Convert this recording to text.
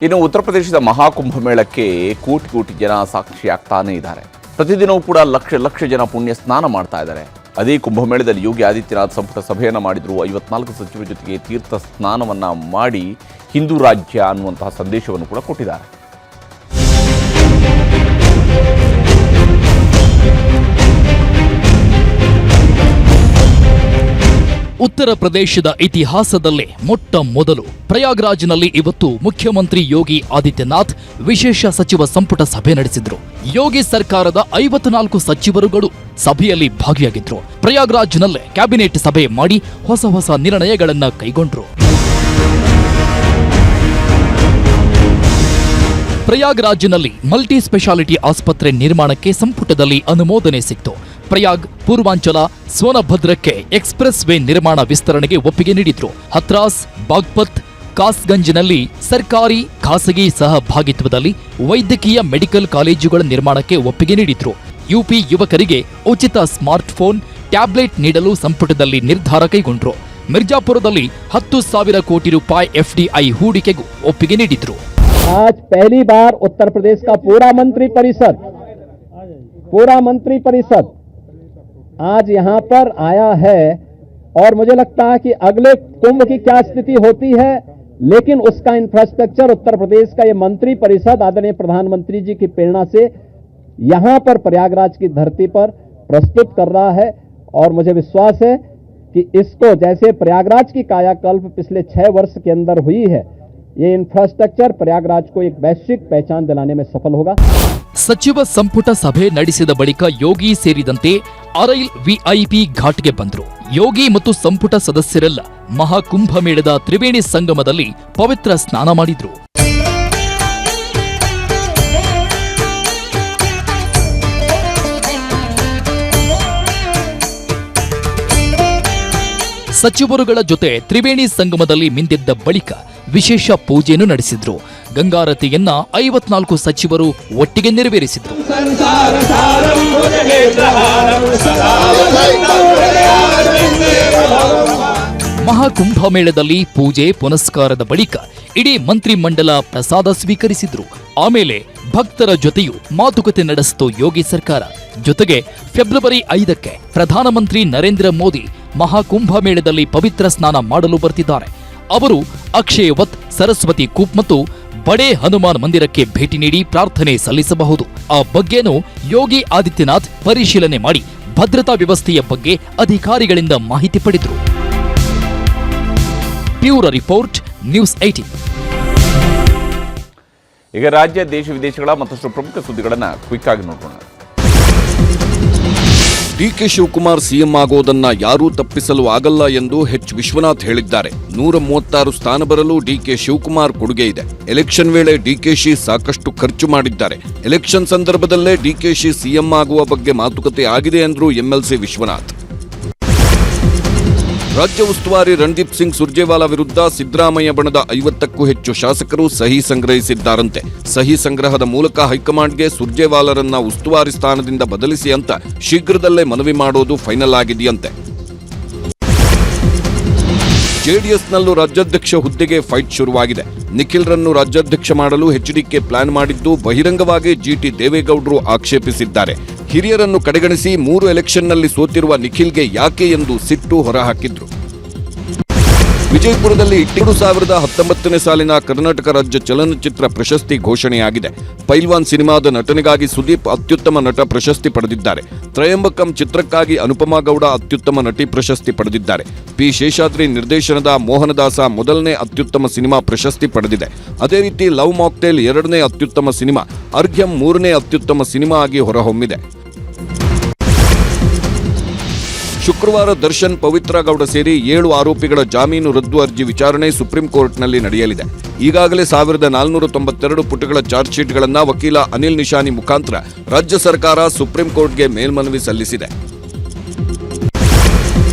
ಇನ್ನು ಉತ್ತರ ಪ್ರದೇಶದ ಮಹಾಕುಂಭಮೇಳಕ್ಕೆ ಕೋಟಿ ಜನ ಸಾಕ್ಷಿಯಾಗ್ತಾನೇ ಇದ್ದಾರೆ. ಪ್ರತಿದಿನವೂ ಕೂಡ ಲಕ್ಷ ಜನ ಪುಣ್ಯ ಸ್ನಾನ ಮಾಡ್ತಾ ಇದ್ದಾರೆ. ಅದೇ ಕುಂಭಮೇಳದಲ್ಲಿ ಯೋಗಿ ಆದಿತ್ಯನಾಥ್ ಸಂಪುಟ ಸಭೆಯನ್ನು ಮಾಡಿದ್ರು. 54 ಸಚಿವರ ಜೊತೆಗೆ ತೀರ್ಥ ಸ್ನಾನವನ್ನ ಮಾಡಿ ಹಿಂದೂ ರಾಜ್ಯ ಅನ್ನುವಂತಹ ಸಂದೇಶವನ್ನು ಕೂಡ ಕೊಟ್ಟಿದ್ದಾರೆ. ಉತ್ತರ ಪ್ರದೇಶದ ಇತಿಹಾಸದಲ್ಲೇ ಮೊಟ್ಟ ಮೊದಲು ಪ್ರಯಾಗ್ರಾಜ್ನಲ್ಲಿ ಇವತ್ತು ಮುಖ್ಯಮಂತ್ರಿ ಯೋಗಿ ಆದಿತ್ಯನಾಥ್ ವಿಶೇಷ ಸಚಿವ ಸಂಪುಟ ಸಭೆ ನಡೆಸಿದ್ರು. ಯೋಗಿ ಸರ್ಕಾರದ 54 ಸಚಿವರುಗಳು ಸಭೆಯಲ್ಲಿ ಭಾಗಿಯಾಗಿದ್ರು. ಪ್ರಯಾಗ್ರಾಜ್ನಲ್ಲೇ ಕ್ಯಾಬಿನೆಟ್ ಸಭೆ ಮಾಡಿ ಹೊಸ ನಿರ್ಣಯಗಳನ್ನ ಕೈಗೊಂಡ್ರು. ಪ್ರಯಾಗ್ರಾಜ್ನಲ್ಲಿ ಮಲ್ಟಿ ಸ್ಪೆಷಾಲಿಟಿ ಆಸ್ಪತ್ರೆ ನಿರ್ಮಾಣಕ್ಕೆ ಸಂಪುಟದಲ್ಲಿ ಅನುಮೋದನೆ ಸಿಕ್ತು. ಪ್ರಯಾಗ್, ಪೂರ್ವಾಂಚಲ, ಸೋನಭದ್ರಕ್ಕೆ ಎಕ್ಸ್‌ಪ್ರೆಸ್ ವೇ ನಿರ್ಮಾಣ ವಿಸ್ತರಣೆಗೆ ಒಪ್ಪಿಗೆ ನೀಡಿದ್ರು. ಹತ್ರಾಸ್, ಬಾಗ್ಪತ್, ಕಾಸ್ಗಂಜ್ನಲ್ಲಿ ಸರ್ಕಾರಿ ಖಾಸಗಿ ಸಹಭಾಗಿತ್ವದಲ್ಲಿ ವೈದ್ಯಕೀಯ ಮೆಡಿಕಲ್ ಕಾಲೇಜುಗಳ ನಿರ್ಮಾಣಕ್ಕೆ ಒಪ್ಪಿಗೆ ನೀಡಿದ್ರು. ಯುಪಿ ಯುವಕರಿಗೆ ಉಚಿತ ಸ್ಮಾರ್ಟ್ಫೋನ್, ಟ್ಯಾಬ್ಲೆಟ್ ನೀಡಲು ಸಂಪುಟದಲ್ಲಿ ನಿರ್ಧಾರ ಕೈಗೊಂಡ್ರು. ಮಿರ್ಜಾಪುರದಲ್ಲಿ 10,000 ಕೋಟಿ ರೂಪಾಯಿ ಎಫ್ಡಿಐ ಹೂಡಿಕೆಗೂ ಒಪ್ಪಿಗೆ ನೀಡಿದ್ರು. आज पहली बार उत्तर प्रदेश का पूरा मंत्री परिषद आज यहाँ पर आया है और मुझे लगता है कि अगले कुंभ की क्या स्थिति होती है, लेकिन उसका इंफ्रास्ट्रक्चर उत्तर प्रदेश का ये मंत्री परिषद आदरणीय प्रधानमंत्री जी की प्रेरणा से यहाँ पर प्रयागराज की धरती पर प्रस्तुत कर रहा है. और मुझे विश्वास है कि इसको जैसे प्रयागराज की कायाकल्प पिछले 6 वर्ष के अंदर हुई है, ये इंफ्रास्ट्रक्चर प्रयागराज को एक वैश्विक पहचान दिलाने में सफल होगा. ಸಚಿವ ಸಂಪುಟ ಸಭೆ ನಡೆಸಿದ ಬಳಿಕ ಯೋಗಿ ಸೇರಿದಂತೆ ಅರೈಲ್ ವಿಐಪಿ ಘಾಟ್ಗೆ ಬಂದ್ರು. ಯೋಗಿ ಮತ್ತು ಸಂಪುಟ ಸದಸ್ಯರೆಲ್ಲ ಮಹಾಕುಂಭಮೇಳದ ತ್ರಿವೇಣಿ ಸಂಗಮದಲ್ಲಿ ಪವಿತ್ರ ಸ್ನಾನ ಮಾಡಿದ್ರು. ಸಚಿವರುಗಳ ಜೊತೆ ತ್ರಿವೇಣಿ ಸಂಗಮದಲ್ಲಿ ಮಿಂದೆದ್ದ ಬಳಿಕ ವಿಶೇಷ ಪೂಜೆಯನ್ನು ನಡೆಸಿದ್ರು. ಗಂಗಾರತಿಯನ್ನ 54 ಸಚಿವರು ಒಟ್ಟಿಗೆ ನೆರವೇರಿಸಿದ್ರು. ಮಹಾಕುಂಭಮೇಳದಲ್ಲಿ ಪೂಜೆ ಪುನಸ್ಕಾರದ ಬಳಿಕ ಇಡೀ ಮಂತ್ರಿಮಂಡಲ ಪ್ರಸಾದ ಸ್ವೀಕರಿಸಿದ್ರು. ಆಮೇಲೆ ಭಕ್ತರ ಜೊತೆಯೂ ಮಾತುಕತೆ ನಡೆಸಿತು ಯೋಗಿ ಸರ್ಕಾರ. ಜೊತೆಗೆ ಫೆಬ್ರವರಿ 5ಕ್ಕೆ ಪ್ರಧಾನಮಂತ್ರಿ ನರೇಂದ್ರ ಮೋದಿ ಮಹಾಕುಂಭಮೇಳದಲ್ಲಿ ಪವಿತ್ರ ಸ್ನಾನ ಮಾಡಲು ಬರ್ತಿದ್ದಾರೆ. ಅವರು ಅಕ್ಷಯವತ್, ಸರಸ್ವತಿ ಕೂಪ್ ಮತ್ತು ಬಡೇ ಹನುಮಾನ್ ಮಂದಿರಕ್ಕೆ ಭೇಟಿ ನೀಡಿ ಪ್ರಾರ್ಥನೆ ಸಲ್ಲಿಸಬಹುದು. ಆ ಬಗ್ಗೆನೂ ಯೋಗಿ ಆದಿತ್ಯನಾಥ್ ಪರಿಶೀಲನೆ ಮಾಡಿ ಭದ್ರತಾ ವ್ಯವಸ್ಥೆಯ ಬಗ್ಗೆ ಅಧಿಕಾರಿಗಳಿಂದ ಮಾಹಿತಿ ಪಡೆದರು. Bureau report, news 18. ಈಗ ರಾಜ್ಯ, ದೇಶ ವಿದೇಶಗಳ ಮತ್ತಷ್ಟು ಪ್ರಮುಖ ಸುದ್ದಿಗಳನ್ನು ಕ್ವಿಕ್ ಆಗಿ ನೋಡೋಣ. ಡಿಕೆ ಶಿವಕುಮಾರ್ ಸಿಎಂ ಆಗೋದನ್ನ ಯಾರೂ ತಪ್ಪಿಸಲು ಆಗಲ್ಲ ಎಂದು ವಿಶ್ವನಾಥ್ ಹೇಳಿದ್ದಾರೆ. 136 ಸ್ಥಾನ ಬರಲು ಡಿಕೆ ಶಿವಕುಮಾರ್ ಕೊಡುಗೆ ಇದೆ. ಎಲೆಕ್ಷನ್ ವೇಳೆ ಡಿಕೆಶಿ ಸಾಕಷ್ಟು ಖರ್ಚು ಮಾಡಿದ್ದಾರೆ. ಎಲೆಕ್ಷನ್ ಸಂದರ್ಭದಲ್ಲೇ ಡಿಕೆಶಿ ಸಿಎಂ ಆಗುವ ಬಗ್ಗೆ ಮಾತುಕತೆ ಆಗಿದೆ ಎಂದರು ಎಂಎಲ್ಸಿ ವಿಶ್ವನಾಥ್. ರಾಜ್ಯ ಉಸ್ತುವಾರಿ ರಣದೀಪ್ ಸಿಂಗ್ ಸುರ್ಜೇವಾಲಾ ವಿರುದ್ಧ ಸಿದ್ದರಾಮಯ್ಯ ಬಣದ 50ಕ್ಕೂ ಹೆಚ್ಚು ಶಾಸಕರು ಸಹಿ ಸಂಗ್ರಹಿಸಿದ್ದಾರಂತೆ. ಸಹಿ ಸಂಗ್ರಹದ ಮೂಲಕ ಹೈಕಮಾಂಡ್ಗೆ ಸುರ್ಜೇವಾಲಾರನ್ನ ಉಸ್ತುವಾರಿ ಸ್ಥಾನದಿಂದ ಬದಲಿಸಿ ಅಂತ ಶೀಘ್ರದಲ್ಲೇ ಮನವಿ ಮಾಡೋದು ಫೈನಲ್ ಆಗಿದೆಯಂತೆ. ಜೆಡಿಎಸ್ನಲ್ಲೂ ರಾಜ್ಯಾಧ್ಯಕ್ಷ ಹುದ್ದೆಗೆ ಫೈಟ್ ಶುರುವಾಗಿದೆ. ನಿಖಿಲ್ರನ್ನು ರಾಜ್ಯಾಧ್ಯಕ್ಷ ಮಾಡಲು ಎಚ್ಡಿಕೆ ಪ್ಲಾನ್ ಮಾಡಿದ್ದು ಬಹಿರಂಗವಾಗಿ ಜಿಟಿ ದೇವೇಗೌಡರು ಆಕ್ಷೇಪಿಸಿದ್ದಾರೆ. ಹಿರಿಯರನ್ನು ಕಡೆಗಣಿಸಿ 3 ಎಲೆಕ್ಷನ್ನಲ್ಲಿ ಸೋತಿರುವ ನಿಖಿಲ್ಗೆ ಯಾಕೆ ಎಂದು ಸಿಟ್ಟು ಹೊರಹಾಕಿದ್ರು. ವಿಜಯಪುರದಲ್ಲಿ 2019ನೇ ಸಾಲಿನ ಕರ್ನಾಟಕ ರಾಜ್ಯ ಚಲನಚಿತ್ರ ಪ್ರಶಸ್ತಿ ಘೋಷಣೆಯಾಗಿದೆ. ಪೈಲ್ವಾನ್ ಸಿನಿಮಾದ ನಟನೆಗಾಗಿ ಸುದೀಪ್ ಅತ್ಯುತ್ತಮ ನಟ ಪ್ರಶಸ್ತಿ ಪಡೆದಿದ್ದಾರೆ. ತ್ರಯಂಬಕಂ ಚಿತ್ರಕ್ಕಾಗಿ ಅನುಪಮಾ ಗೌಡ ಅತ್ಯುತ್ತಮ ನಟಿ ಪ್ರಶಸ್ತಿ ಪಡೆದಿದ್ದಾರೆ. ಪಿ ಶೇಷಾದ್ರಿ ನಿರ್ದೇಶನದ ಮೋಹನದಾಸ ಮೊದಲನೇ ಅತ್ಯುತ್ತಮ ಸಿನಿಮಾ ಪ್ರಶಸ್ತಿ ಪಡೆದಿದೆ. ಅದೇ ರೀತಿ ಲವ್ ಮಾಕ್ಟೇಲ್ 2ನೇ ಅತ್ಯುತ್ತಮ ಸಿನಿಮಾ, ಅರ್ಘ್ಯಂ 3ನೇ ಅತ್ಯುತ್ತಮ ಸಿನಿಮಾ ಆಗಿ ಹೊರಹೊಮ್ಮಿದೆ. ಶುಕ್ರವಾರ ದರ್ಶನ್, ಪವಿತ್ರ ಗೌಡ ಸೇರಿ 7 ಆರೋಪಿಗಳ ಜಾಮೀನು ರದ್ದು ಅರ್ಜಿ ವಿಚಾರಣೆ ಸುಪ್ರೀಂ ಕೋರ್ಟ್ನಲ್ಲಿ ನಡೆಯಲಿದೆ. ಈಗಾಗಲೇ 1492 ಪುಟಗಳ ಚಾರ್ಜ್ ಶೀಟ್ಗಳನ್ನು ವಕೀಲ ಅನಿಲ್ ನಿಶಾನಿ ಮುಖಾಂತರ ರಾಜ್ಯ ಸರ್ಕಾರ ಸುಪ್ರೀಂ ಕೋರ್ಟ್ಗೆ ಮೇಲ್ಮನವಿ ಸಲ್ಲಿಸಿದೆ.